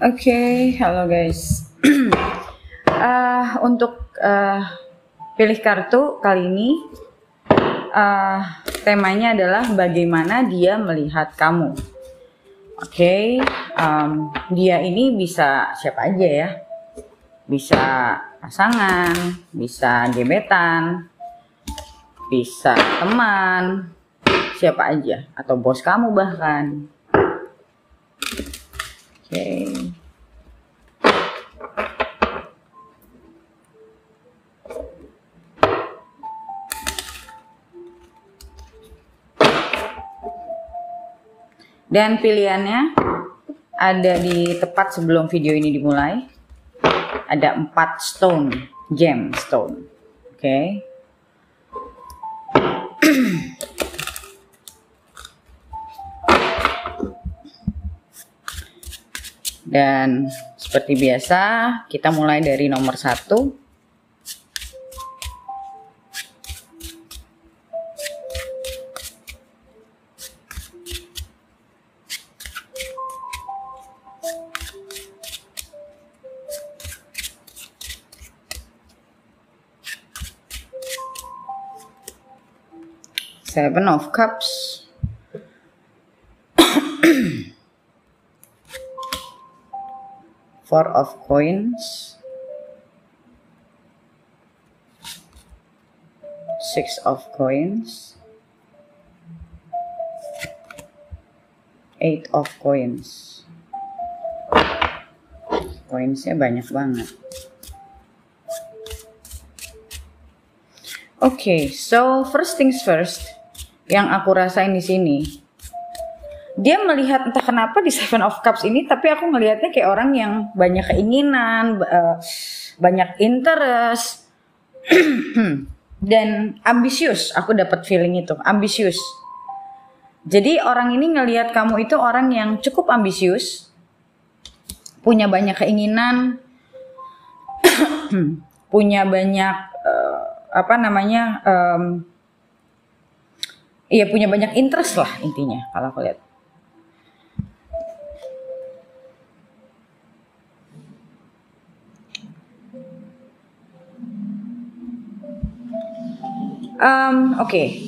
Oke, halo guys. Untuk pilih kartu kali ini, temanya adalah bagaimana dia melihat kamu. Oke, dia ini bisa siapa aja ya, bisa pasangan, bisa gebetan, bisa teman, siapa aja, atau bos kamu bahkan. Oke. Dan pilihannya ada di tepat sebelum video ini dimulai. Ada 4 stone, gem stone. Oke. Dan seperti biasa, kita mulai dari nomor 1. Seven of Cups. Four of Coins. Six of Coins. Eight of Coins. Coinsnya banyak banget. Oke, so first things first. Yang aku rasain di sini, dia melihat entah kenapa di Seven of Cups ini, tapi aku melihatnya kayak orang yang banyak keinginan, banyak interest, dan ambisius. Aku dapat feeling itu, ambisius. Jadi orang ini ngelihat kamu itu orang yang cukup ambisius, punya banyak keinginan, punya banyak iya, punya banyak interest lah intinya kalau aku lihat. Oke.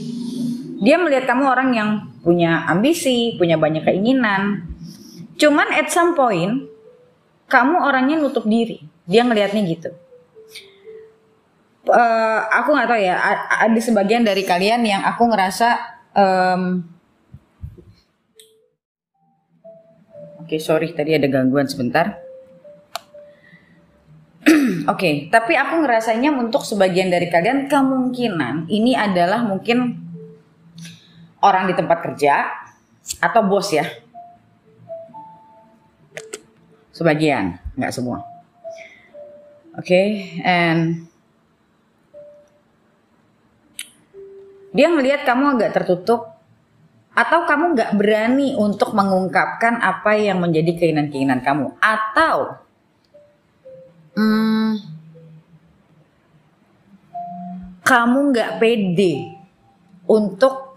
Dia melihat kamu orang yang punya ambisi, punya banyak keinginan. Cuman at some point, kamu orangnya nutup diri. Dia ngelihatnya gitu. Aku nggak tahu ya, ada sebagian dari kalian yang aku ngerasa Oke, sorry tadi ada gangguan sebentar. Oke, tapi aku ngerasanya untuk sebagian dari kalian kemungkinan ini adalah mungkin orang di tempat kerja atau bos ya. Sebagian, nggak semua. Oke, and dia ngelihat kamu agak tertutup atau kamu nggak berani untuk mengungkapkan apa yang menjadi keinginan-keinginan kamu, atau kamu nggak pede untuk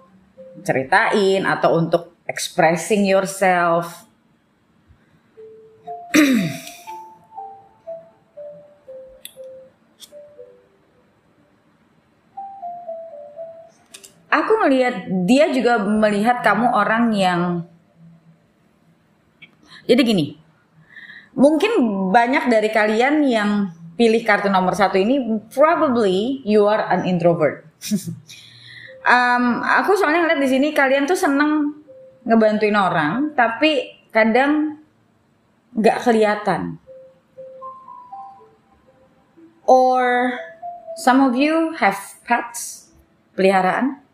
ceritain atau untuk expressing yourself. Aku ngelihat dia juga melihat kamu orang yang, jadi gini, mungkin banyak dari kalian yang pilih kartu nomor 1 ini, probably you are an introvert. Aku soalnya ngeliat di sini kalian tuh seneng ngebantuin orang, tapi kadang nggak kelihatan. Or some of you have pets, peliharaan.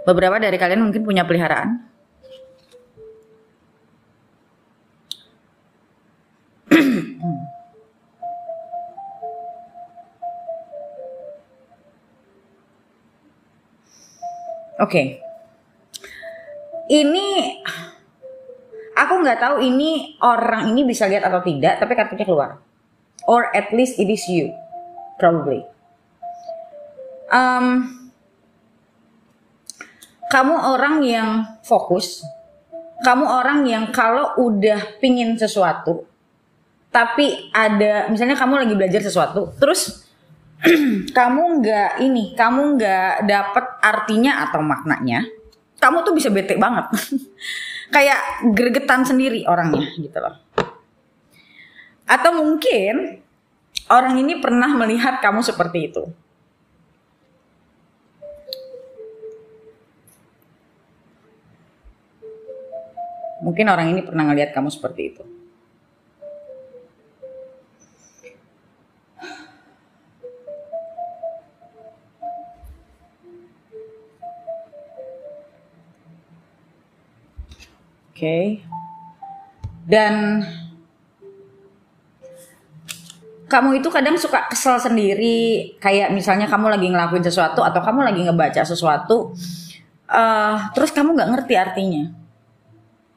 Beberapa dari kalian mungkin punya peliharaan. Oke. Ini aku nggak tahu ini orang ini bisa lihat atau tidak, tapi kartunya keluar. Or at least it is you, probably. Kamu orang yang fokus, Kamu orang yang kalau udah pingin sesuatu, tapi ada, misalnya kamu lagi belajar sesuatu, terus kamu nggak dapet artinya atau maknanya, kamu tuh bisa bete banget. Kayak gregetan sendiri orangnya gitu loh. Atau mungkin orang ini pernah melihat kamu seperti itu. Mungkin orang ini pernah ngelihat kamu seperti itu. Oke. Dan kamu itu kadang suka kesel sendiri, kayak misalnya kamu lagi ngelakuin sesuatu atau kamu lagi ngebaca sesuatu, terus kamu nggak ngerti artinya.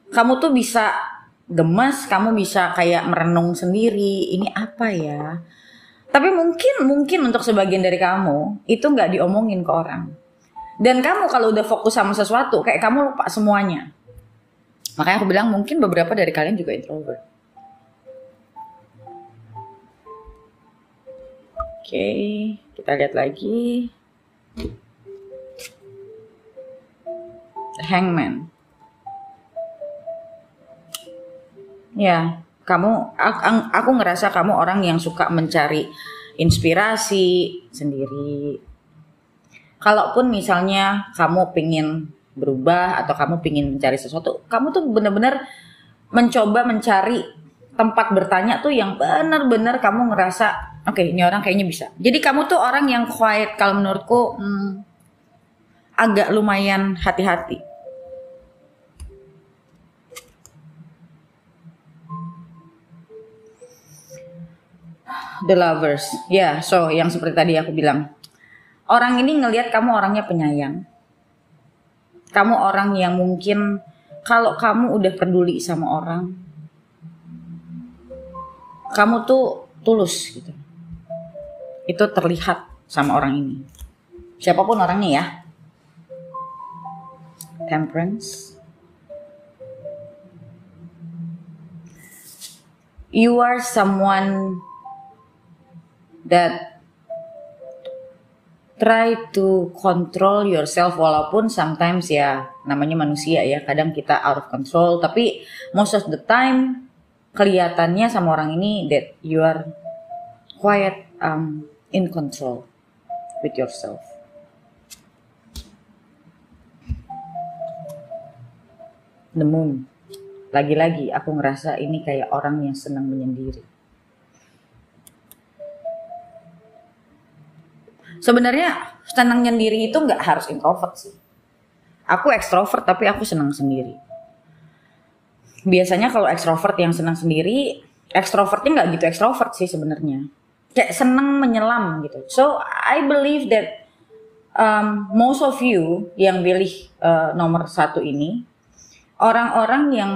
Kamu tuh bisa gemes, kamu bisa kayak merenung sendiri, ini apa ya? Tapi mungkin untuk sebagian dari kamu itu nggak diomongin ke orang. Dan kamu kalau udah fokus sama sesuatu, kayak kamu lupa semuanya. Makanya aku bilang mungkin beberapa dari kalian juga introvert. Oke, kita lihat lagi. Hangman. Ya, aku ngerasa kamu orang yang suka mencari inspirasi sendiri. Kalaupun misalnya kamu pingin berubah atau kamu pingin mencari sesuatu, kamu tuh bener-bener mencoba mencari tempat bertanya tuh yang bener-bener kamu ngerasa, oke, ini orang kayaknya bisa. Jadi kamu tuh orang yang quiet, kalau menurutku agak lumayan hati-hati. The Lovers. Ya, so yang seperti tadi aku bilang. Orang ini ngelihat kamu orangnya penyayang. Kamu orang yang mungkin kalau kamu udah peduli sama orang, kamu tuh tulus gitu. Itu terlihat sama orang ini. Siapapun orangnya ya. Temperance. You are someone that try to control yourself, walaupun sometimes ya namanya manusia ya, kadang kita out of control, tapi most of the time kelihatannya sama orang ini that you are quite in control with yourself. The Moon. Lagi-lagi aku ngerasa ini kayak orang yang senang menyendiri. Sebenarnya senang nyendiri itu nggak harus introvert sih. Aku ekstrovert tapi aku senang sendiri. Biasanya kalau ekstrovert yang senang sendiri, ekstrovertnya nggak gitu ekstrovert sih sebenarnya. Kayak senang menyelam gitu. So I believe that most of you yang pilih nomor 1 ini, orang-orang yang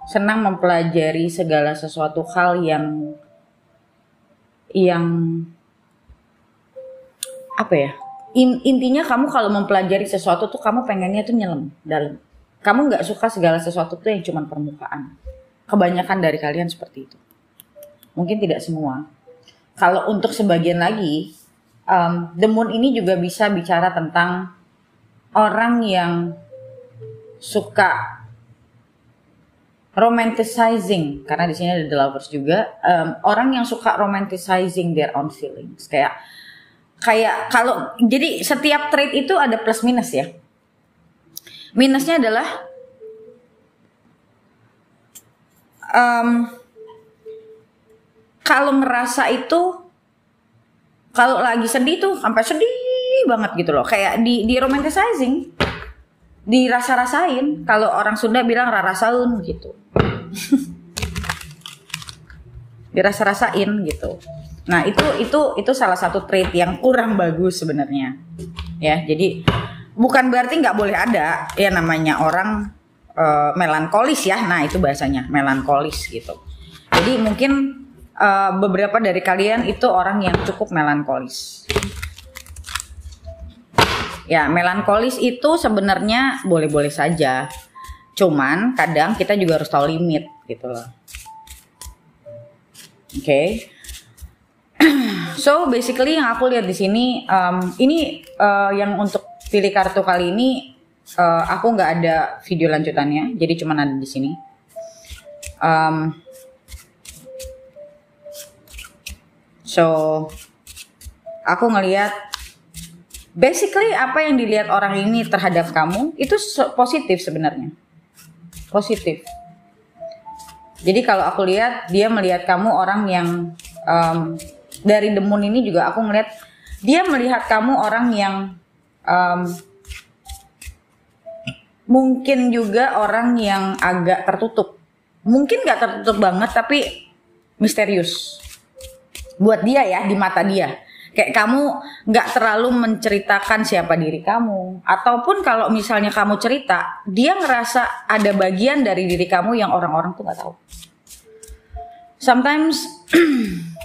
senang mempelajari segala sesuatu hal yang apa ya, intinya kamu kalau mempelajari sesuatu tuh kamu pengennya tuh nyelam dalam. Kamu nggak suka segala sesuatu tuh yang cuma permukaan. Kebanyakan dari kalian seperti itu. Mungkin tidak semua. Kalau untuk sebagian lagi, The Moon ini juga bisa bicara tentang orang yang suka romanticizing, karena di sini ada The Lovers juga, orang yang suka romanticizing their own feelings. Kayak kalau jadi setiap trait itu ada plus minus ya. Minusnya adalah kalau ngerasa itu, kalau lagi sedih tuh sampai sedih banget gitu loh, kayak di romanticizing, dirasa-rasain. Kalau orang Sunda bilang rarasaun gitu. Dirasa-rasain gitu. Nah, itu salah satu trait yang kurang bagus sebenarnya. Ya, jadi bukan berarti nggak boleh ada ya namanya orang melankolis ya. Nah, itu bahasanya melankolis gitu. Jadi mungkin beberapa dari kalian itu orang yang cukup melankolis. Ya, melankolis itu sebenarnya boleh-boleh saja. Cuman kadang kita juga harus tahu limit gitu loh. Oke. So basically yang aku lihat di sini, ini yang untuk pilih kartu kali ini, aku nggak ada video lanjutannya, jadi cuman ada di sini. So aku ngelihat basically apa yang dilihat orang ini terhadap kamu itu positif sebenarnya, positif. Jadi kalau aku lihat dia melihat kamu orang yang dari The Moon ini juga aku ngelihat dia melihat kamu orang yang mungkin juga orang yang agak tertutup. Mungkin gak tertutup banget tapi misterius. Buat dia ya, di mata dia. Kayak kamu gak terlalu menceritakan siapa diri kamu. Ataupun kalau misalnya kamu cerita, dia ngerasa ada bagian dari diri kamu yang orang-orang tuh gak tahu. Sometimes,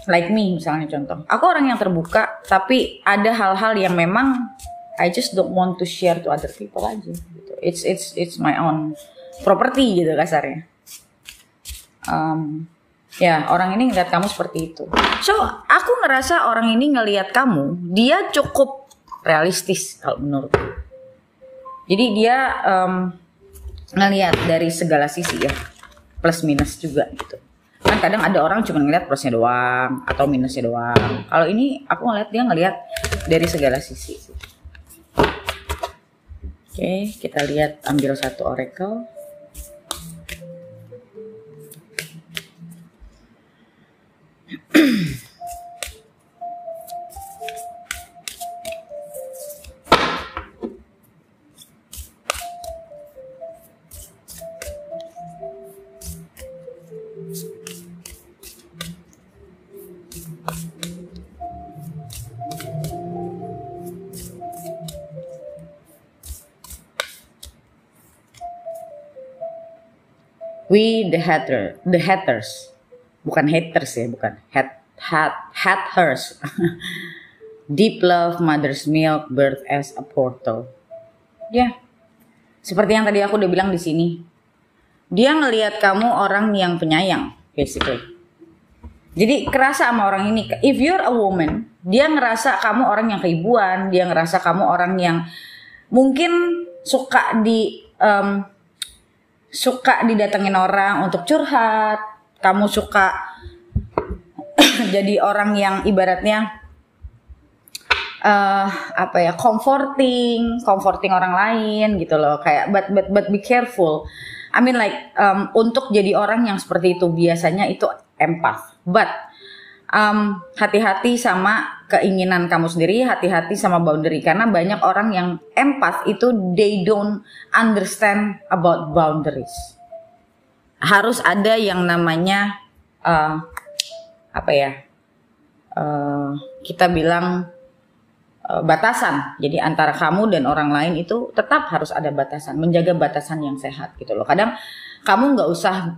like me misalnya contoh. Aku orang yang terbuka, tapi ada hal-hal yang memang I just don't want to share to other people aja. Gitu. It's my own property gitu kasarnya. Ya orang ini ngeliat kamu seperti itu. So aku ngerasa orang ini ngeliat kamu, dia cukup realistis kalau menurutku. Jadi dia ngeliat dari segala sisi ya, plus minus juga gitu. Kan kadang ada orang cuma ngeliat plusnya doang atau minusnya doang. Kalau ini aku ngeliat dia ngeliat dari segala sisi. Oke, kita lihat ambil satu oracle. We the haters, bukan haters ya, bukan haters. Deep love, mother's milk, birth as a portal. Ya, seperti yang tadi aku udah bilang di sini. Dia ngelihat kamu orang yang penyayang, basically. Jadi kerasa sama orang ini. If you're a woman, dia ngerasa kamu orang yang keibuan, dia ngerasa kamu orang yang mungkin suka didatengin orang untuk curhat, kamu suka jadi orang yang ibaratnya comforting orang lain gitu loh, kayak but be careful. I mean like untuk jadi orang yang seperti itu biasanya itu empath, but hati-hati sama keinginan kamu sendiri, hati-hati sama boundary, karena banyak orang yang empath itu they don't understand about boundaries. Harus ada yang namanya kita bilang batasan. Jadi antara kamu dan orang lain itu tetap harus ada batasan, menjaga batasan yang sehat gitu loh. Kadang kamu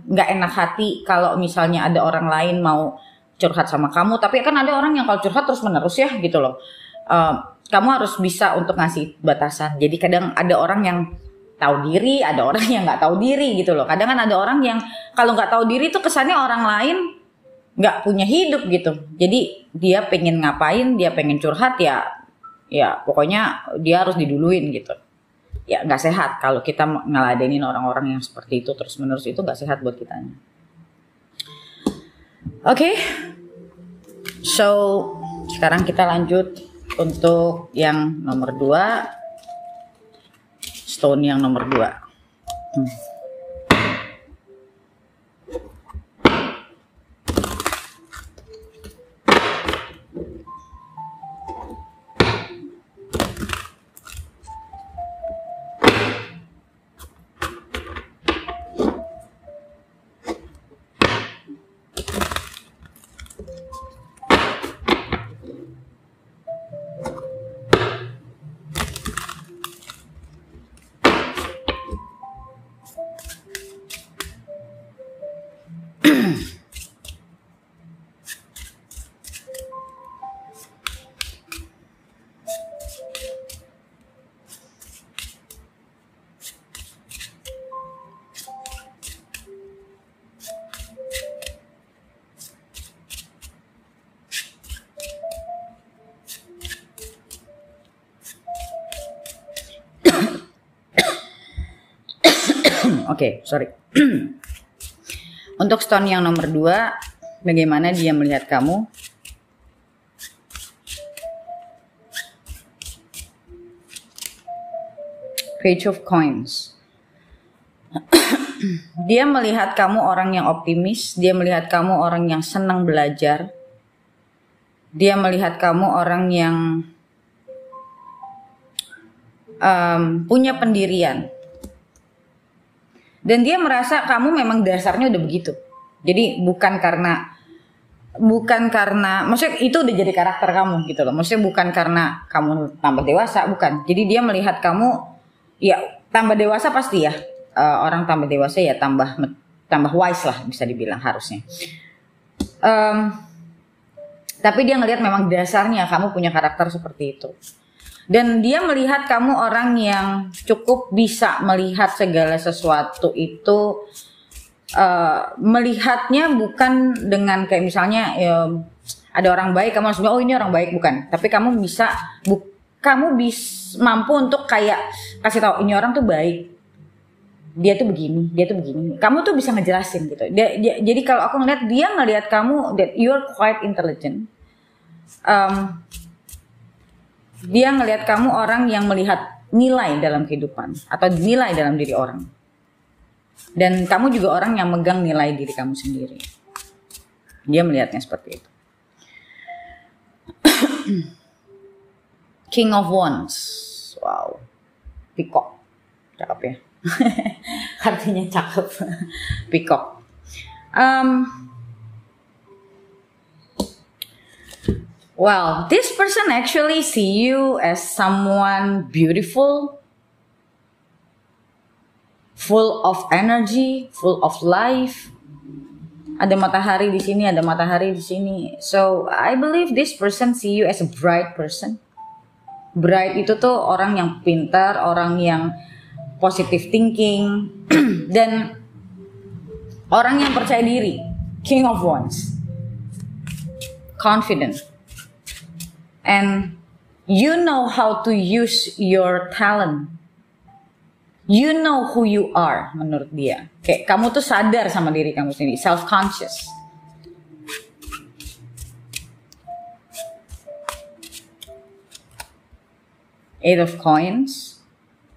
nggak enak hati kalau misalnya ada orang lain mau curhat sama kamu, tapi kan ada orang yang kalau curhat terus menerus ya gitu loh. Kamu harus bisa untuk ngasih batasan. Jadi kadang ada orang yang tahu diri, ada orang yang nggak tahu diri gitu loh. Kadang kan ada orang yang kalau nggak tahu diri tuh kesannya orang lain nggak punya hidup gitu. Jadi dia pengen ngapain, dia pengen curhat ya pokoknya dia harus diduluin gitu. Ya nggak sehat kalau kita ngeladenin orang-orang yang seperti itu terus menerus, itu nggak sehat buat kitanya. Oke. So sekarang kita lanjut untuk yang nomor 2, stone yang nomor 2. Oke, sorry. Untuk stone yang nomor 2, bagaimana dia melihat kamu? Page of Coins. Dia melihat kamu orang yang optimis, dia melihat kamu orang yang senang belajar, dia melihat kamu orang yang punya pendirian, dan dia merasa kamu memang dasarnya udah begitu. Jadi bukan karena maksudnya itu udah jadi karakter kamu gitu loh. Maksudnya bukan karena kamu tambah dewasa, bukan. Jadi dia melihat kamu, ya tambah dewasa pasti ya. Orang tambah dewasa ya tambah wise lah, bisa dibilang harusnya. Tapi dia ngelihat memang dasarnya kamu punya karakter seperti itu. Dan dia melihat kamu orang yang cukup bisa melihat segala sesuatu itu, melihatnya bukan dengan kayak misalnya ada orang baik kamu langsung oh ini orang baik, bukan. Tapi kamu bisa mampu untuk kayak kasih tahu ini orang tuh baik. Dia tuh begini. Kamu tuh bisa ngejelasin gitu. Jadi kalau aku ngeliat, dia ngeliat kamu that you're quite intelligent. Dia ngeliat kamu orang yang melihat nilai dalam kehidupan atau nilai dalam diri orang. Dan kamu juga orang yang megang nilai diri kamu sendiri. Dia melihatnya seperti itu. King of Wands. Wow. Peacock. Cakep ya. Artinya cakep. Peacock. Well, this person actually see you as someone beautiful, full of energy, full of life. Ada matahari di sini, ada matahari di sini. So, I believe this person see you as a bright person. Bright itu tuh orang yang pintar, orang yang positive thinking, dan orang yang percaya diri. King of Wands. Confident. And you know how to use your talent. You know who you are, menurut dia. Kayak kamu tuh sadar sama diri kamu sendiri, self-conscious. Eight of Coins.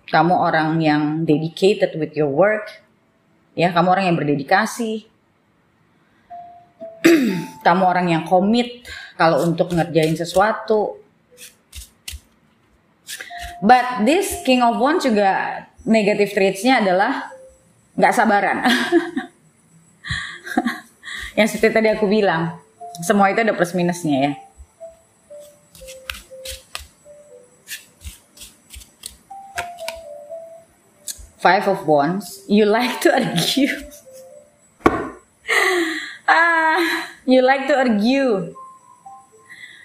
Kamu orang yang dedicated with your work. Ya, kamu orang yang berdedikasi. Kamu orang yang komit kalau untuk ngerjain sesuatu. But this King of Wands juga negative traits-nya adalah nggak sabaran. Yang seperti tadi aku bilang, semua itu ada plus minusnya ya. Five of Wands, you like to argue. You like to argue.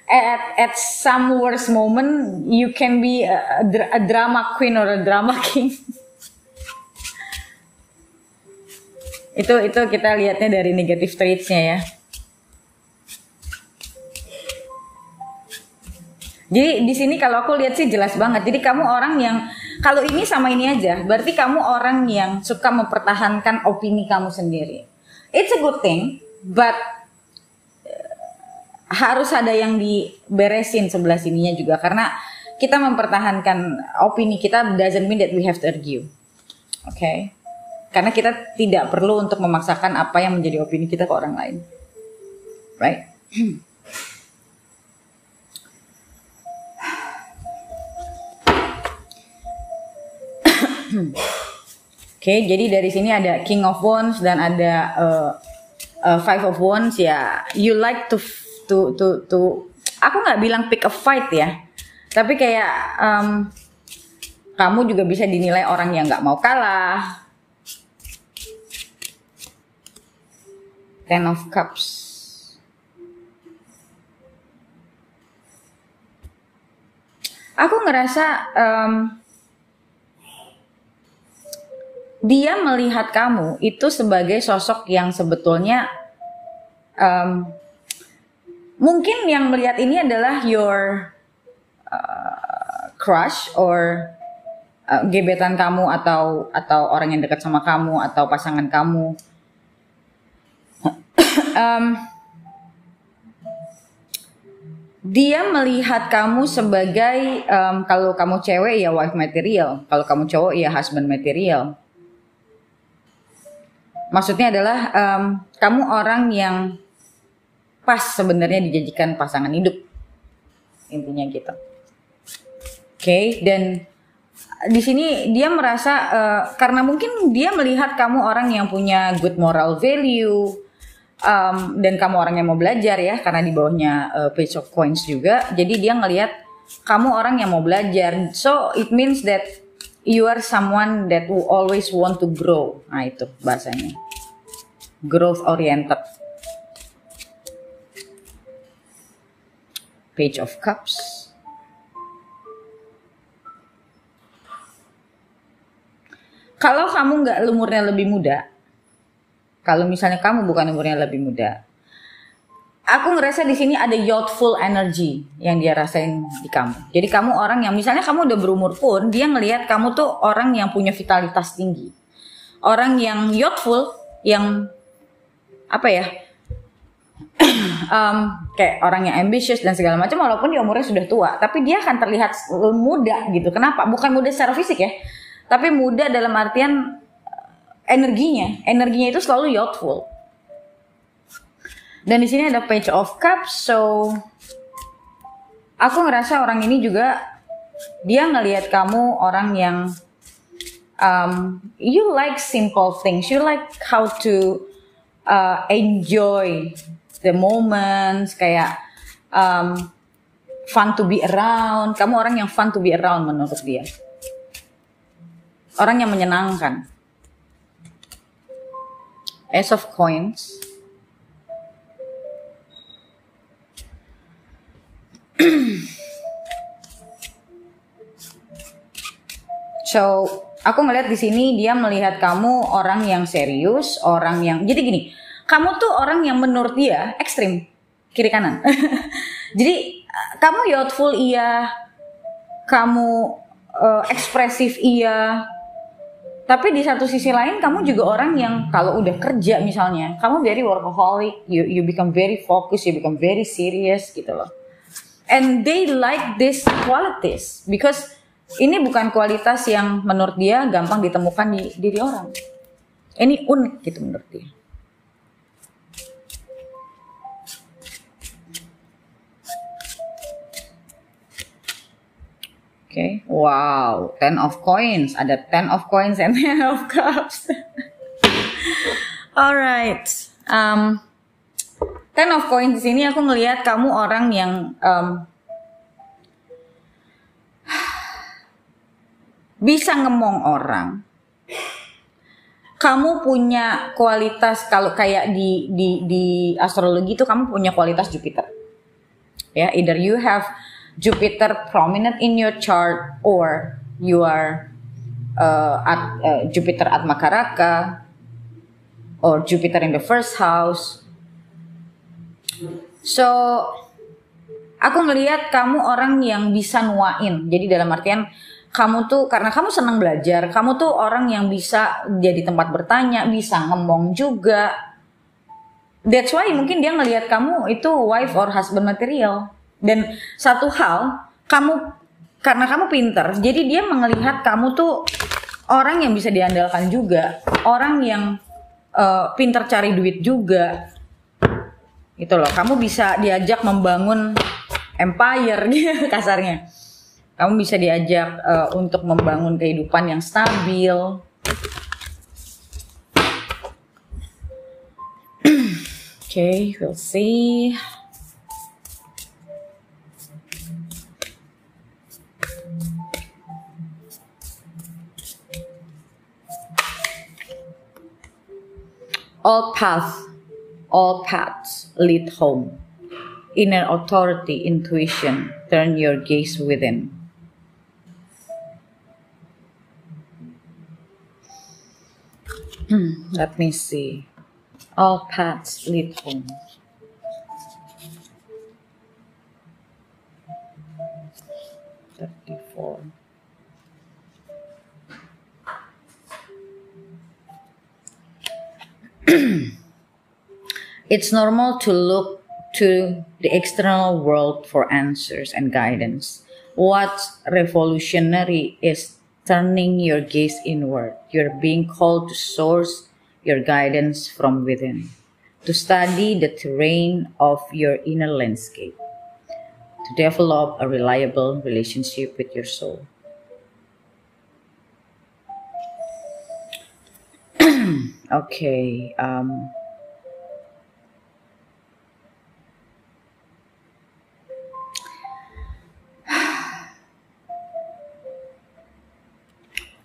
At some worst moment, you can be a drama queen or a drama king. Itu kita lihatnya dari negative traits-nya ya. Jadi di sini kalau aku lihat sih jelas banget. Jadi kamu orang yang kalau ini sama ini aja, berarti kamu orang yang suka mempertahankan opini kamu sendiri. It's a good thing, but harus ada yang diberesin sebelah sininya juga, karena kita mempertahankan opini kita doesn't mean that we have to argue. Okay? Karena kita tidak perlu untuk memaksakan apa yang menjadi opini kita ke orang lain. Right? Oke, jadi dari sini ada King of Wands dan ada Five of Wands ya. You like to aku nggak bilang pick a fight ya, tapi kayak kamu juga bisa dinilai orang yang nggak mau kalah. Ten of Cups. Aku ngerasa dia melihat kamu itu sebagai sosok yang sebetulnya mungkin yang melihat ini adalah your crush or gebetan kamu atau orang yang dekat sama kamu atau pasangan kamu. Dia melihat kamu sebagai kalau kamu cewek ya wife material, kalau kamu cowok ya husband material. Maksudnya adalah kamu orang yang pas sebenarnya dijadikan pasangan hidup, intinya gitu. Oke, dan di sini dia merasa karena mungkin dia melihat kamu orang yang punya good moral value. Dan kamu orang yang mau belajar ya, karena di bawahnya page of coins juga. Jadi dia ngelihat kamu orang yang mau belajar. So it means that you are someone that will always want to grow. Nah itu bahasanya, growth oriented. Page of Cups. Kalau kamu nggak umurnya lebih muda, kalau misalnya kamu bukan umurnya lebih muda, aku ngerasa di sini ada youthful energy yang dia rasain di kamu. Jadi kamu orang yang misalnya kamu udah berumur pun, dia ngelihat kamu tuh orang yang punya vitalitas tinggi, orang yang youthful, yang apa ya, kayak orang yang ambitious dan segala macam. Walaupun dia umurnya sudah tua, tapi dia akan terlihat muda gitu. Kenapa? Bukan muda secara fisik ya, tapi muda dalam artian energinya itu selalu youthful. Dan di sini ada Page of Cups, so aku ngerasa orang ini juga dia ngelihat kamu orang yang you like simple things, you like how to enjoy the moments, kayak fun to be around. Kamu orang yang fun to be around menurut dia, orang yang menyenangkan. Ace of Coins. So, aku ngeliat di sini dia melihat kamu orang yang serius, orang yang jadi gini. Kamu tuh orang yang menurut dia ekstrim, kiri kanan. Jadi kamu youthful iya, kamu ekspresif iya. Tapi di satu sisi lain kamu juga orang yang kalau udah kerja misalnya, kamu very workaholic, you become very focused, you become very serious gitu loh. And they like these qualities because ini bukan kualitas yang menurut dia gampang ditemukan di diri orang. Ini unik gitu menurut dia. Oke, wow, 10 of coins, ada 10 of coins and 10 of cups. Alright, 10 of coins di sini aku ngelihat kamu orang yang bisa ngemong orang. Kamu punya kualitas, kalau kayak di astrologi itu kamu punya kualitas Jupiter. Ya, either you have Jupiter prominent in your chart or you are Jupiter at Makaraka or Jupiter in the first house. So aku ngelihat kamu orang yang bisa nuain. Jadi dalam artian kamu tuh karena kamu senang belajar, kamu tuh orang yang bisa jadi tempat bertanya, bisa ngomong juga. That's why mungkin dia ngelihat kamu itu wife or husband material. Dan satu hal, karena kamu pinter, jadi dia melihat kamu tuh orang yang bisa diandalkan juga, orang yang pinter cari duit juga, gitu loh. Kamu bisa diajak membangun empire, gitu kasarnya. Kamu bisa diajak untuk membangun kehidupan yang stabil. Okay, we'll see. All paths lead home. Inner authority, intuition, turn your gaze within. Let me see. All paths lead home. It's normal to look to the external world for answers and guidance. What's revolutionary is turning your gaze inward. You're being called to source your guidance from within, to study the terrain of your inner landscape, to develop a reliable relationship with your soul. Okay.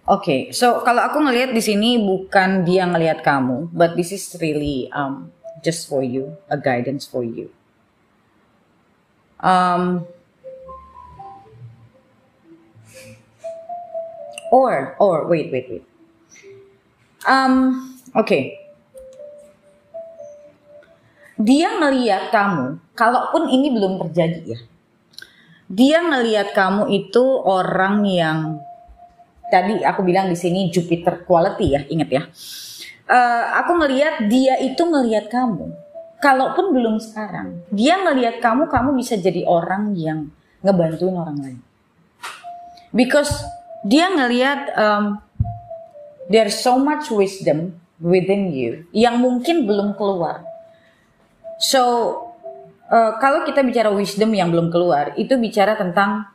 Oke, so kalau aku ngelihat di sini bukan dia ngelihat kamu, but this is really just for you, a guidance for you. Or wait. Oke. Dia ngelihat kamu, kalaupun ini belum terjadi ya. Dia ngelihat kamu itu orang yang tadi aku bilang di sini Jupiter quality ya, ingat ya. Aku ngelihat dia itu ngelihat kamu. Kalaupun belum sekarang, dia ngelihat kamu bisa jadi orang yang ngebantuin orang lain. Because dia ngelihat there's so much wisdom within you yang mungkin belum keluar. So kalau kita bicara wisdom yang belum keluar, itu bicara tentang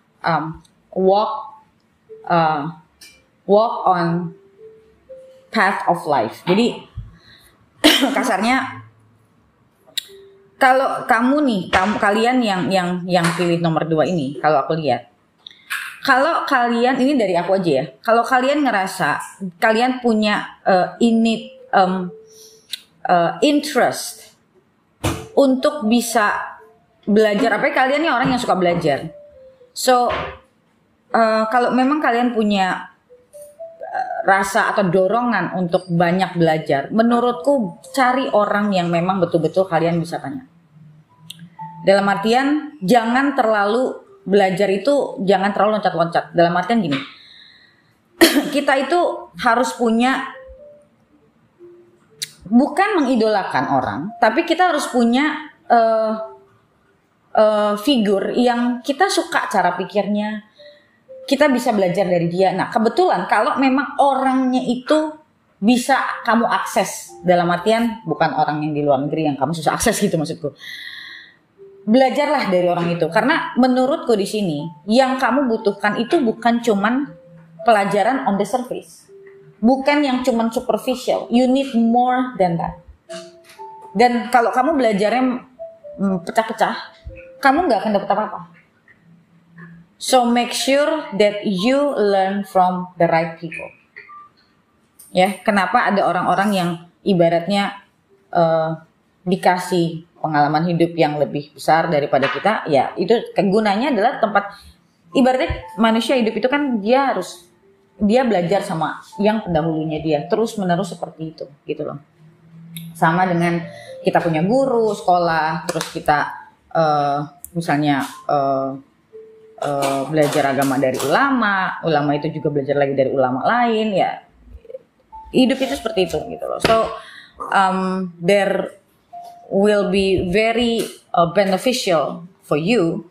walk on path of life. Jadi kasarnya kalau kalian yang pilih nomor 2 ini, kalau aku lihat, kalau kalian ini dari aku aja ya, kalau kalian ngerasa kalian punya interest untuk bisa belajar, apa kalian nih orang yang suka belajar. So kalau memang kalian punya rasa atau dorongan untuk banyak belajar, menurutku cari orang yang memang betul-betul kalian bisa tanya. Dalam artian jangan terlalu belajar itu, jangan terlalu loncat-loncat. Dalam artian gini, kita itu harus punya, bukan mengidolakan orang, tapi kita harus punya figur yang kita suka cara pikirnya, kita bisa belajar dari dia. Nah kebetulan kalau memang orangnya itu bisa kamu akses, dalam artian bukan orang yang di luar negeri yang kamu susah akses gitu maksudku. Belajarlah dari orang itu, karena menurutku di sini yang kamu butuhkan itu bukan cuman pelajaran on the surface, bukan yang cuman superficial. You need more than that. Dan kalau kamu belajarnya pecah-pecah, kamu nggak akan dapat apa-apa. So make sure that you learn from the right people. Ya, kenapa ada orang-orang yang ibaratnya dikasih pengalaman hidup yang lebih besar daripada kita? Ya, itu kegunanya adalah tempat, ibaratnya manusia hidup itu kan dia belajar sama yang pendahulunya dia, terus menerus seperti itu, gitu loh. Sama dengan kita punya guru sekolah, terus kita misalnya belajar agama dari ulama itu juga belajar lagi dari ulama lain, ya hidup itu seperti itu gitu loh. So there will be very beneficial for you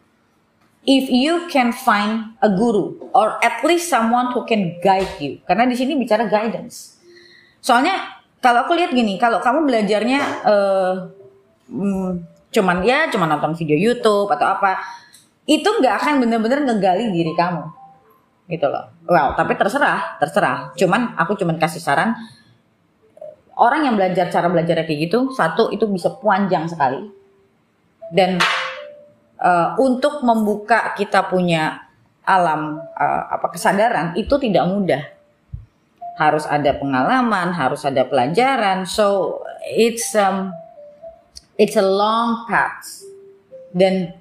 if you can find a guru or at least someone who can guide you, karena di sini bicara guidance. Soalnya kalau aku lihat gini, kalau kamu belajarnya cuman nonton video YouTube atau apa, itu nggak akan benar-benar ngegali diri kamu, gitu loh. Well, tapi terserah. Cuman aku kasih saran, orang yang belajar cara belajarnya kayak gitu, satu itu bisa panjang sekali, dan untuk membuka kita punya alam kesadaran itu tidak mudah. Harus ada pengalaman, harus ada pelajaran. So it's a long path, dan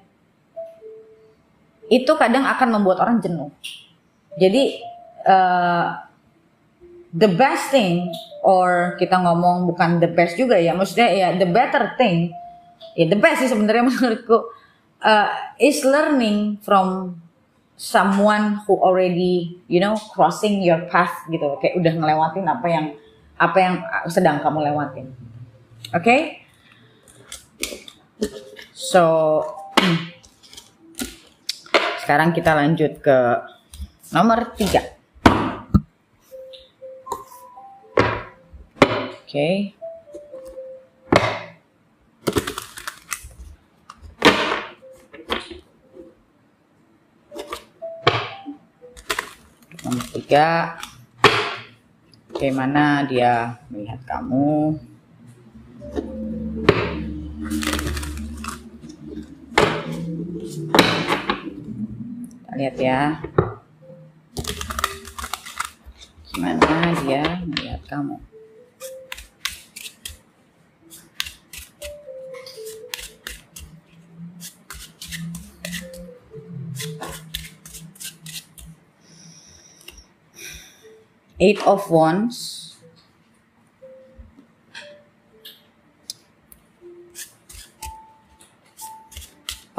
itu kadang akan membuat orang jenuh. Jadi the best thing, or kita ngomong bukan the best juga ya, maksudnya ya the better thing, ya the best sih sebenarnya menurutku, is learning from someone who already crossing your path gitu, kayak udah ngelewatin apa yang sedang kamu lewatin. Oke? So, sekarang kita lanjut ke nomor 3. Oke. Nomor 3, bagaimana dia melihat kamu? Kita lihat ya, gimana dia melihat kamu. Eight of Wands.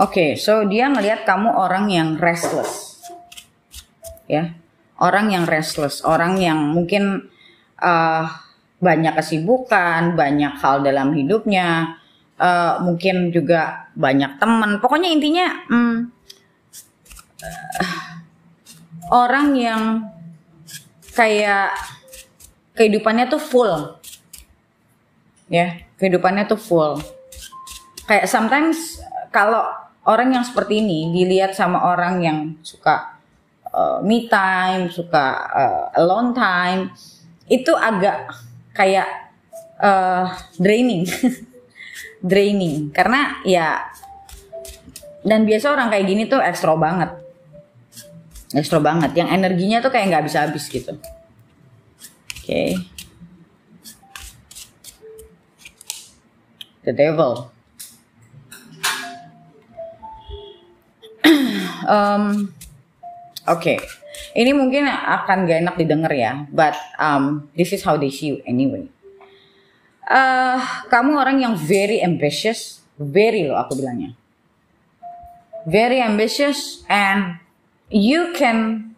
Oke, so dia ngelihat kamu orang yang restless. Ya, orang yang restless, orang yang mungkin banyak kesibukan, banyak hal dalam hidupnya, mungkin juga banyak teman. Pokoknya intinya orang yang kayak kehidupannya tuh full, ya, kehidupannya tuh full. Kayak sometimes kalau orang yang seperti ini dilihat sama orang yang suka me time, suka alone time, itu agak kayak draining, draining. Karena ya, dan biasa orang kayak gini tuh ekstro banget. Ekstro banget, yang energinya tuh kayak nggak bisa habis gitu. Oke. The Devil. Oke. Ini mungkin akan gak enak didengar ya, but this is how they see you anyway. Kamu orang yang very ambitious, very loh aku bilangnya. Very ambitious and you can,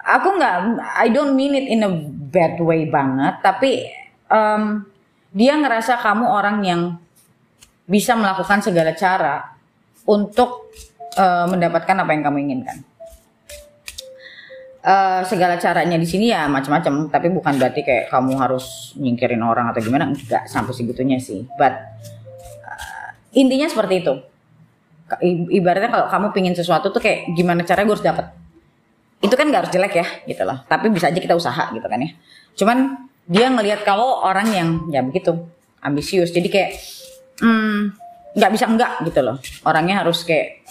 I don't mean it in a bad way banget, tapi dia ngerasa kamu orang yang bisa melakukan segala cara untuk mendapatkan apa yang kamu inginkan. Segala caranya di sini ya macam-macam, tapi bukan berarti kayak kamu harus nyingkirin orang atau gimana, enggak sampai segitunya sih. But intinya seperti itu. Ibaratnya kalau kamu pingin sesuatu tuh kayak gimana caranya gue harus dapet. Itu kan gak harus jelek ya gitu loh. Tapi bisa aja kita usaha gitu kan ya. Cuman dia ngelihat kamu orang yang ya begitu, ambisius. Jadi kayak gak bisa enggak gitu loh. Orangnya harus kayak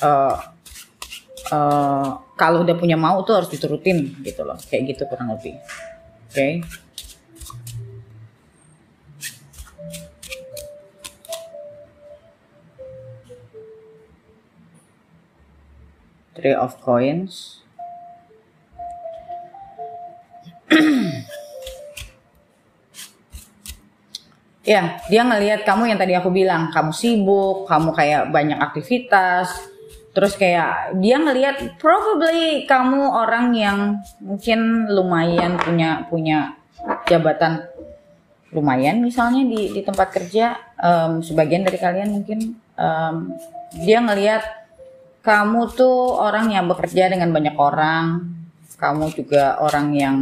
kalau udah punya mau tuh harus diturutin gitu loh. Kayak gitu kurang lebih. Oke. Three of Coins. Ya, dia ngelihat kamu yang tadi aku bilang, kamu sibuk, kamu kayak banyak aktivitas. Terus kayak dia ngelihat probably kamu orang yang mungkin lumayan punya jabatan lumayan misalnya di tempat kerja. Sebagian dari kalian mungkin dia ngelihat kamu tuh orang yang bekerja dengan banyak orang, kamu juga orang yang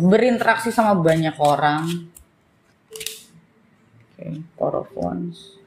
berinteraksi sama banyak orang. Okay, Four of Wands.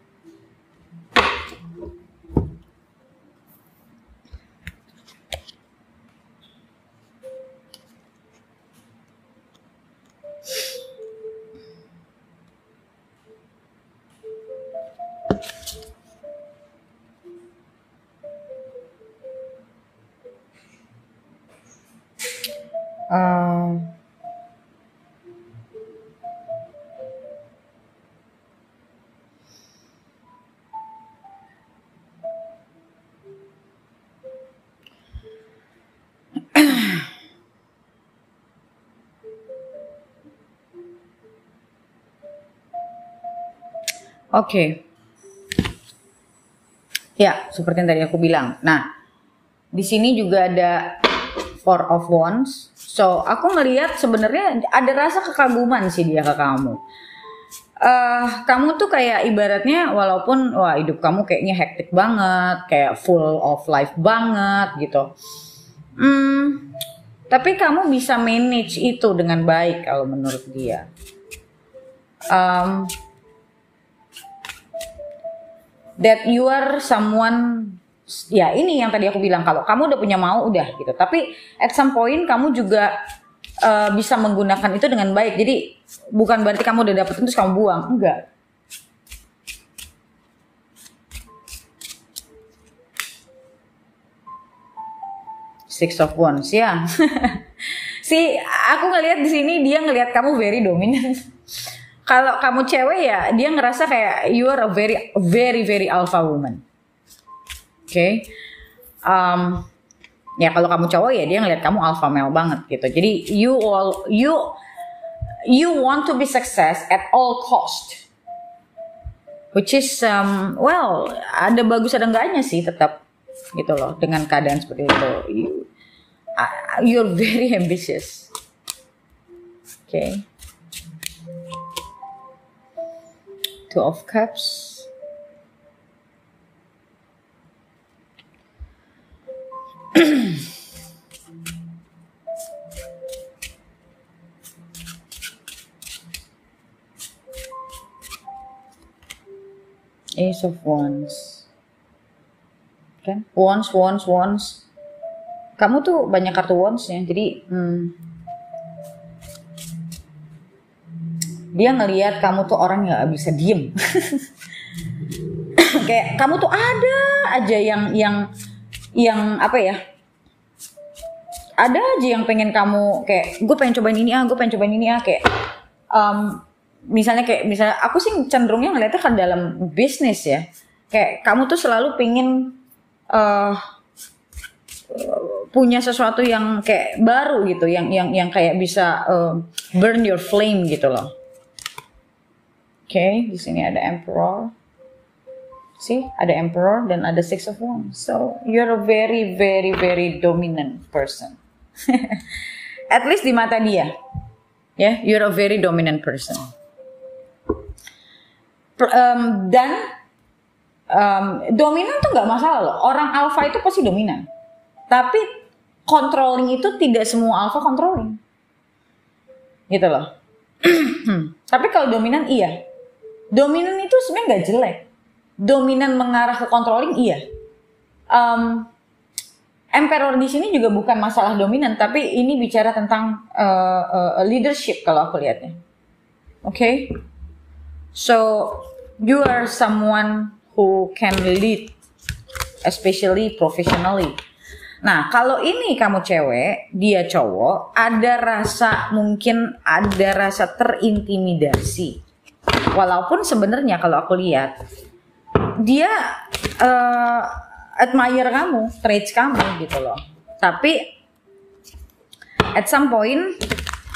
Oke. Ya, seperti yang tadi aku bilang. Nah, di sini juga ada Four of Wands. So aku ngelihat sebenarnya ada rasa kekaguman sih dia ke kamu. Kamu tuh kayak ibaratnya walaupun wah hidup kamu kayaknya hektik banget, kayak full of life banget gitu. Tapi kamu bisa manage itu dengan baik kalau menurut dia. That you are someone, ya ini yang tadi aku bilang, kalau kamu udah punya mau udah gitu. Tapi at some point kamu juga bisa menggunakan itu dengan baik. Jadi bukan berarti kamu udah dapet terus kamu buang, enggak. Six of Wands ya. Aku ngelihat di sini dia ngelihat kamu very dominant. Kalau kamu cewek ya dia ngerasa kayak you are a very very very alpha woman. Oke. Ya kalau kamu cowok ya dia ngelihat kamu alpha male banget gitu. Jadi you want to be success at all cost. Which is well, ada bagus ada enggaknya sih tetap gitu loh dengan keadaan seperti itu. You're very ambitious. Okay. Two of Cups. Ace of Wands. Kan? Wands. Kamu tuh banyak kartu Wands-nya. Jadi dia ngelihat kamu tuh orang yang gak bisa diem. Kayak kamu tuh ada aja yang apa ya? Ada aja yang pengen kamu kayak gue pengen cobain ini kayak misalnya aku sih cenderungnya ngeliatnya kan dalam bisnis ya. Kayak kamu tuh selalu pengen punya sesuatu yang kayak baru gitu, yang kayak bisa burn your flame gitu loh. Oke, di sini ada Emperor. Ada Emperor dan ada Six of Wands. So, you're a very, very, very dominant person. At least di mata dia. Yeah, you're a very dominant person. Dominan tuh nggak masalah loh. Orang alpha itu pasti dominan. Tapi controlling itu tidak semua alpha controlling. Gitu loh. Tapi kalau dominan iya. Dominan itu sebenarnya nggak jelek. Dominan mengarah ke controlling iya. Emperor di sini juga bukan masalah dominan, tapi ini bicara tentang leadership kalau aku lihatnya. Okay? So you are someone who can lead, especially professionally. Nah, kalau ini kamu cewek, dia cowok, mungkin ada rasa terintimidasi. Walaupun sebenarnya kalau aku lihat, dia admire kamu, traits kamu gitu loh. Tapi at some point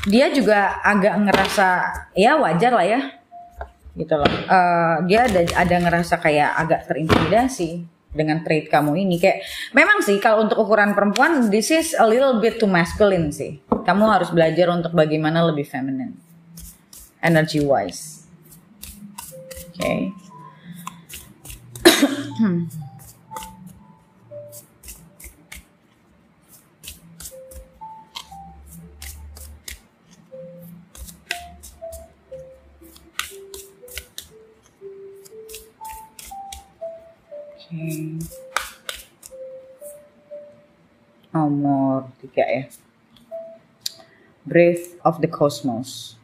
dia juga agak ngerasa ya wajar lah ya, gitu loh. Dia ada ngerasa kayak agak terintimidasi dengan trait kamu ini. Kayak memang sih kalau untuk ukuran perempuan this is a little bit too masculine sih. Kamu harus belajar untuk bagaimana lebih feminine, energy wise. Okay. Nomor 3 ya. Breath of the Cosmos.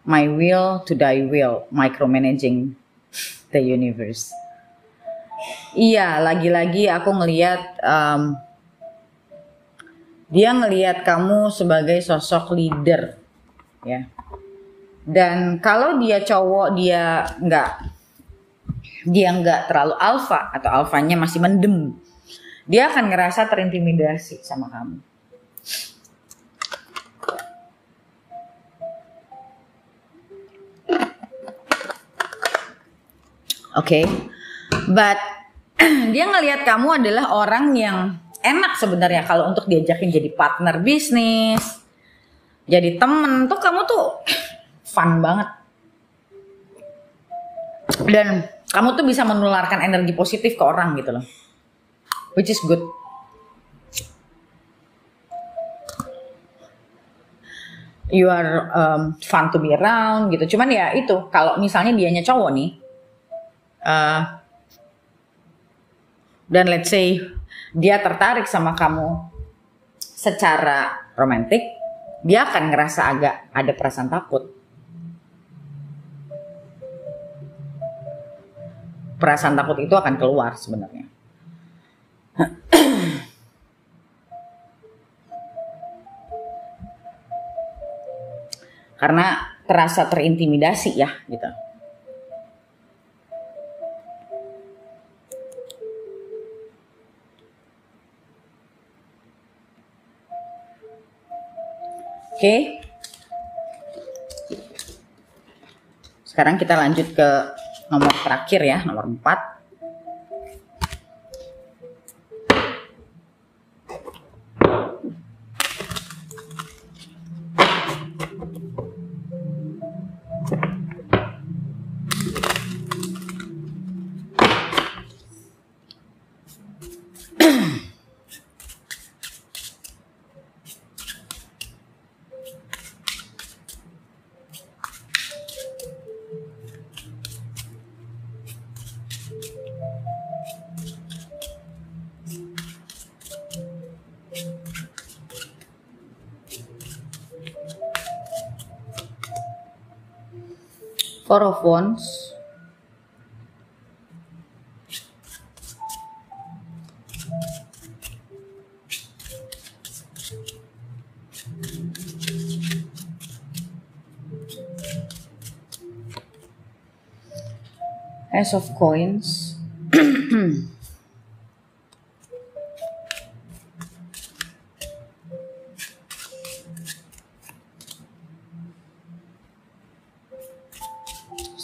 My will to thy will, micromanaging the universe. Iya, lagi-lagi aku ngelihat dia ngelihat kamu sebagai sosok leader, ya. Dan kalau dia cowok, dia nggak terlalu alpha atau alfanya masih mendem, dia akan ngerasa terintimidasi sama kamu. Okay, but dia ngelihat kamu adalah orang yang enak sebenarnya kalau untuk diajakin jadi partner bisnis, jadi temen tuh kamu tuh fun banget. Dan kamu tuh bisa menularkan energi positif ke orang gitu loh. Which is good. You are fun to be around gitu. Cuman ya itu, kalau misalnya dianya cowok nih, dan let's say dia tertarik sama kamu secara romantik, dia akan ngerasa agak ada perasaan takut. Perasaan takut itu akan keluar sebenarnya. Karena terasa terintimidasi ya gitu. Oke. Sekarang kita lanjut ke nomor terakhir ya, nomor 4. Four of Wands, Ace of Coins,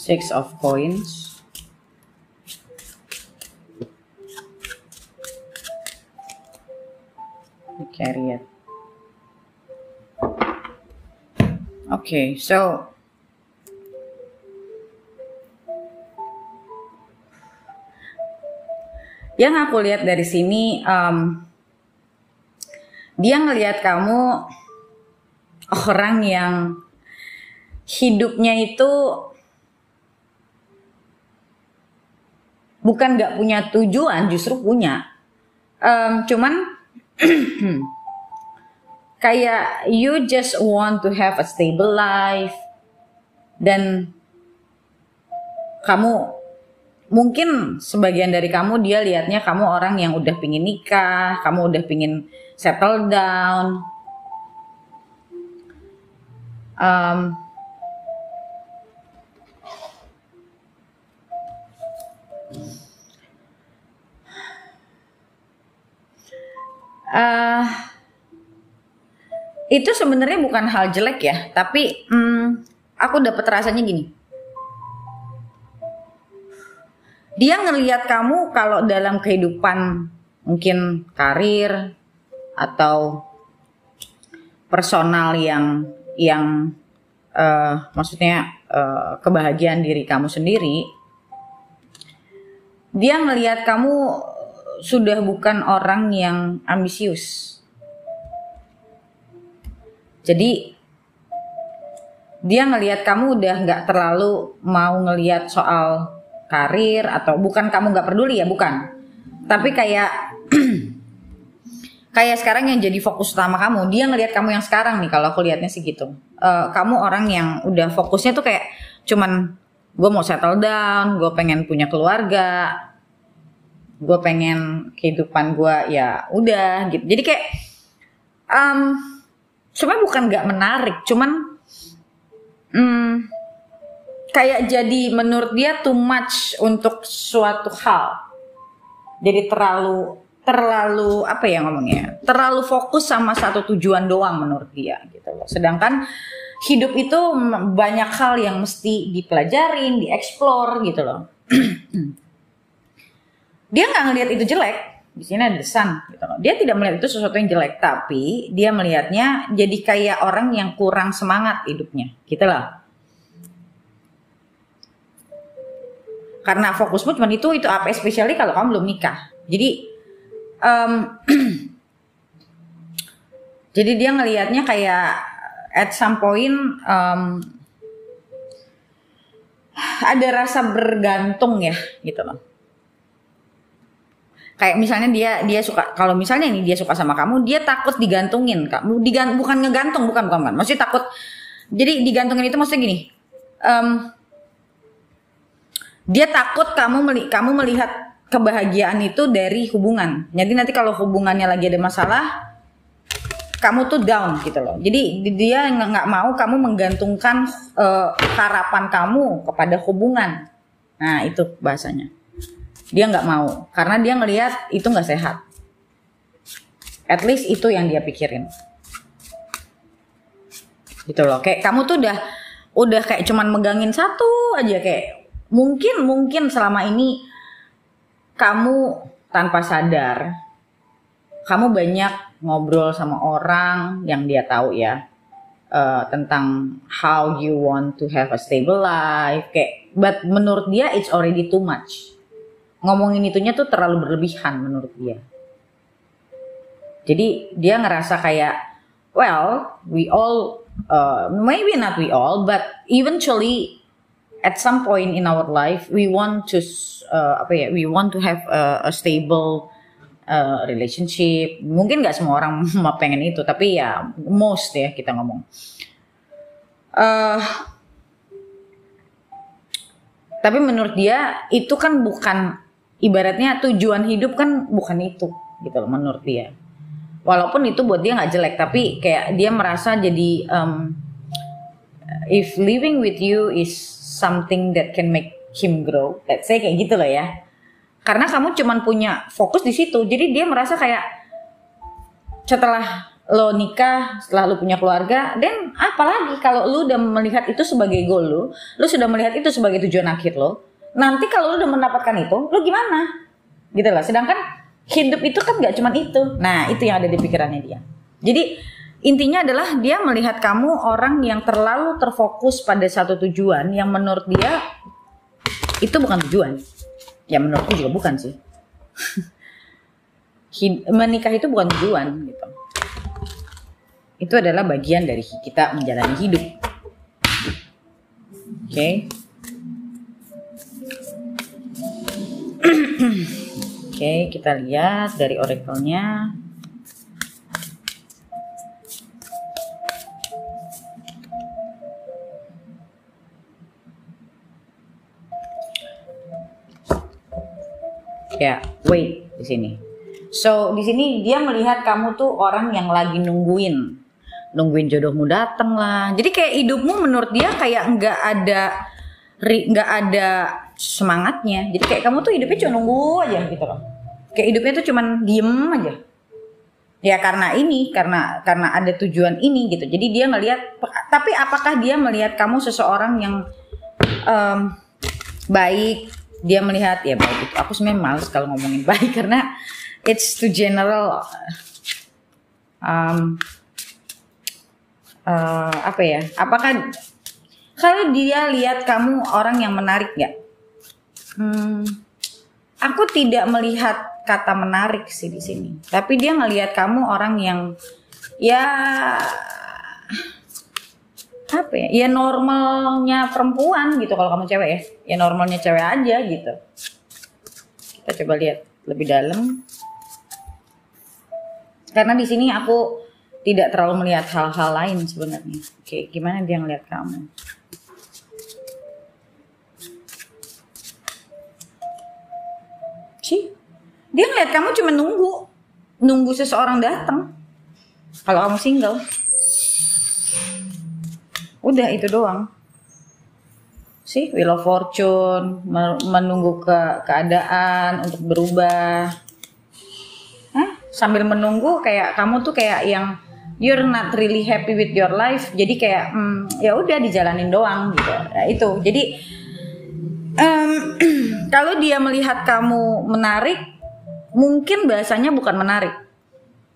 Six of Coins, the Chariot. Okay, so yang aku lihat dari sini, dia ngelihat kamu orang yang hidupnya itu bukan nggak punya tujuan, justru punya. Cuman kayak you just want to have a stable life. Dan kamu, mungkin sebagian dari kamu dia lihatnya kamu orang yang udah pingin nikah, kamu udah pingin settle down. Itu sebenarnya bukan hal jelek ya, tapi aku dapat rasanya gini. Dia ngelihat kamu kalau dalam kehidupan mungkin karir atau personal yang maksudnya kebahagiaan diri kamu sendiri, dia ngelihat kamu sudah bukan orang yang ambisius. Jadi dia ngelihat kamu udah nggak terlalu mau ngelihat soal karir, atau bukan kamu nggak peduli ya, bukan. Tapi kayak kayak sekarang yang jadi fokus utama kamu, dia ngelihat kamu yang sekarang nih, kalau aku lihatnya sih gitu. Kamu orang yang udah fokusnya tuh kayak cuman gue mau settle down, gue pengen punya keluarga, gue pengen kehidupan gue ya udah gitu. Jadi kayak sebenarnya bukan nggak menarik, cuman kayak jadi menurut dia too much untuk suatu hal. Jadi terlalu apa ya ngomongnya? Terlalu fokus sama satu tujuan doang menurut dia gitu loh. Sedangkan hidup itu banyak hal yang mesti dipelajarin, dieksplor gitu loh. Dia nggak ngelihat itu jelek. Di sini ada the sun gitu loh. Dia tidak melihat itu sesuatu yang jelek, tapi dia melihatnya jadi kayak orang yang kurang semangat hidupnya, gitu loh. Karena fokusmu cuma itu apa, especially kalau kamu belum nikah. Jadi jadi dia ngelihatnya kayak at some point ada rasa bergantung ya, gitu loh. Kayak misalnya dia suka, kalau misalnya nih dia suka sama kamu, dia takut digantungin. Bukan ngegantung, bukan. Maksudnya takut. Jadi digantungin itu maksudnya gini. Dia takut kamu melihat kebahagiaan itu dari hubungan. Jadi nanti kalau hubungannya lagi ada masalah, kamu tuh down gitu loh. Jadi dia nggak mau kamu menggantungkan harapan kamu kepada hubungan. Nah itu bahasanya. Dia nggak mau karena dia ngelihat itu nggak sehat. At least itu yang dia pikirin. Gitu loh. Kayak kamu tuh udah kayak cuman megangin satu aja, kayak mungkin selama ini kamu tanpa sadar kamu banyak ngobrol sama orang yang dia tahu ya tentang how you want to have a stable life, kayak but menurut dia it's already too much. Ngomongin itunya tuh terlalu berlebihan menurut dia. Jadi dia ngerasa kayak well, we all maybe not we all, but eventually at some point in our life we want to we want to have a stable relationship. Mungkin nggak semua orang pengen itu, tapi ya most ya kita ngomong. Tapi menurut dia itu kan bukan, ibaratnya tujuan hidup kan bukan itu gitu loh menurut dia. Walaupun itu buat dia nggak jelek, tapi kayak dia merasa jadi if living with you is something that can make him grow, let's say kayak gitu loh ya. Karena kamu cuman punya fokus di situ, jadi dia merasa kayak setelah lo nikah, setelah lo punya keluarga, dan apalagi kalau lo udah melihat itu sebagai goal lo sudah melihat itu sebagai tujuan akhir lo. Nanti kalau lo udah mendapatkan itu, lo gimana? Gitu loh. Sedangkan hidup itu kan nggak cuman itu. Nah itu yang ada di pikirannya dia. Jadi intinya adalah dia melihat kamu orang yang terlalu terfokus pada satu tujuan yang menurut dia itu bukan tujuan. Ya menurutku juga bukan sih. Menikah itu bukan tujuan gitu. Itu adalah bagian dari kita menjalani hidup. Oke. Oke, kita lihat dari oracle-nya. Ya, wait di sini. So, di sini dia melihat kamu tuh orang yang lagi nungguin jodohmu datang lah. Jadi kayak hidupmu menurut dia kayak nggak ada semangatnya. Jadi kayak kamu tuh hidupnya cuma nunggu aja gitu loh. Kayak hidupnya tuh cuman diem aja. Ya karena ada tujuan ini gitu. Jadi dia ngelihat, tapi apakah dia melihat kamu seseorang yang baik? Dia melihat ya baik itu. Aku sebenarnya males kalau ngomongin baik karena it's too general. Apa ya? Apakah kalau dia lihat kamu orang yang menarik gak? Aku tidak melihat kata menarik sih di sini. Tapi dia ngelihat kamu orang yang ya apa ya? Ya normalnya perempuan gitu kalau kamu cewek ya. Ya normalnya cewek aja gitu. Kita coba lihat lebih dalam. Karena di sini aku tidak terlalu melihat hal-hal lain sebenarnya. Oke, gimana dia ngelihat kamu? Dia ngeliat kamu cuma nunggu seseorang datang. Kalau kamu single, udah itu doang. Wheel of Fortune, menunggu keadaan untuk berubah. Sambil menunggu kayak kamu tuh kayak yang you're not really happy with your life. Jadi kayak ya udah dijalanin doang gitu. Nah, itu. Jadi kalau dia melihat kamu menarik, mungkin bahasanya bukan menarik.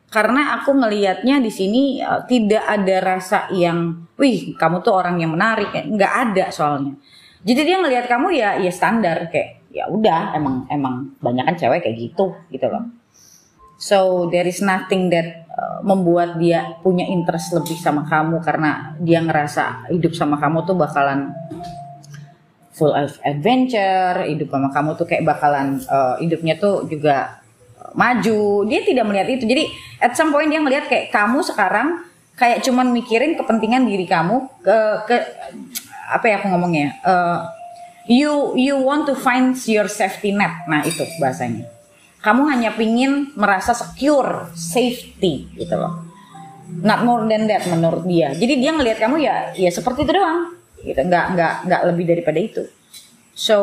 Karena aku ngelihatnya di sini tidak ada rasa yang, wih kamu tuh orang yang menarik, nggak ada soalnya. Jadi dia ngelihat kamu ya standar kayak ya udah emang banyak kan cewek kayak gitu loh. So there is nothing that membuat dia punya interest lebih sama kamu karena dia ngerasa hidup sama kamu tuh bakalan full of adventure, hidup sama kamu tuh kayak bakalan hidupnya tuh juga maju. Dia tidak melihat itu. Jadi at some point dia melihat kayak kamu sekarang kayak cuman mikirin kepentingan diri kamu ke apa ya aku ngomongnya, you want to find your safety net. Nah itu bahasanya, kamu hanya pingin merasa secure, safety gitu loh, not more than that menurut dia. Jadi dia ngelihat kamu ya seperti itu doang gitu, nggak lebih daripada itu. So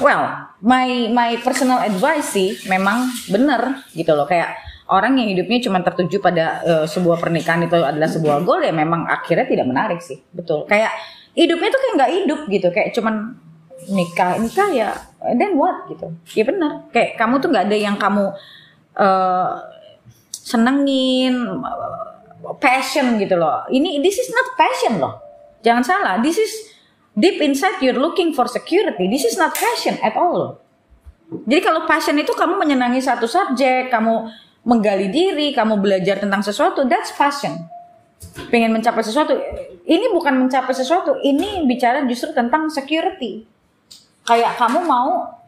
well, my personal advice sih memang bener gitu loh, kayak orang yang hidupnya cuma tertuju pada sebuah pernikahan itu adalah sebuah goal ya memang akhirnya tidak menarik sih, betul. Kayak hidupnya tuh kayak nggak hidup gitu, kayak cuman nikah ya, then what gitu. Ya bener, kayak kamu tuh nggak ada yang kamu senengin, passion gitu loh. This is not passion loh, jangan salah. This is deep inside you're looking for security. This is not passion at all. Jadi kalau passion itu kamu menyenangi satu subjek, kamu menggali diri, kamu belajar tentang sesuatu, that's passion. Pengen mencapai sesuatu. Ini bukan mencapai sesuatu, ini bicara justru tentang security. Kayak kamu mau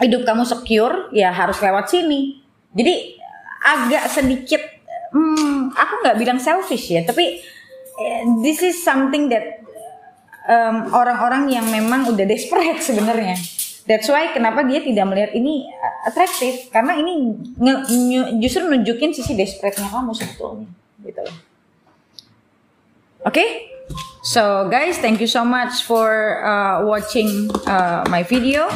hidup kamu secure, ya harus lewat sini. Jadi agak sedikit, aku nggak bilang selfish ya, tapi this is something that orang-orang yang memang udah desperate sebenarnya. That's why kenapa dia tidak melihat ini atraktif, karena ini justru nunjukin sisi desperate-nya kamu sebetulnya, gitu loh. Okay, so guys, thank you so much for watching my video,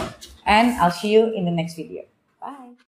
and I'll see you in the next video. Bye.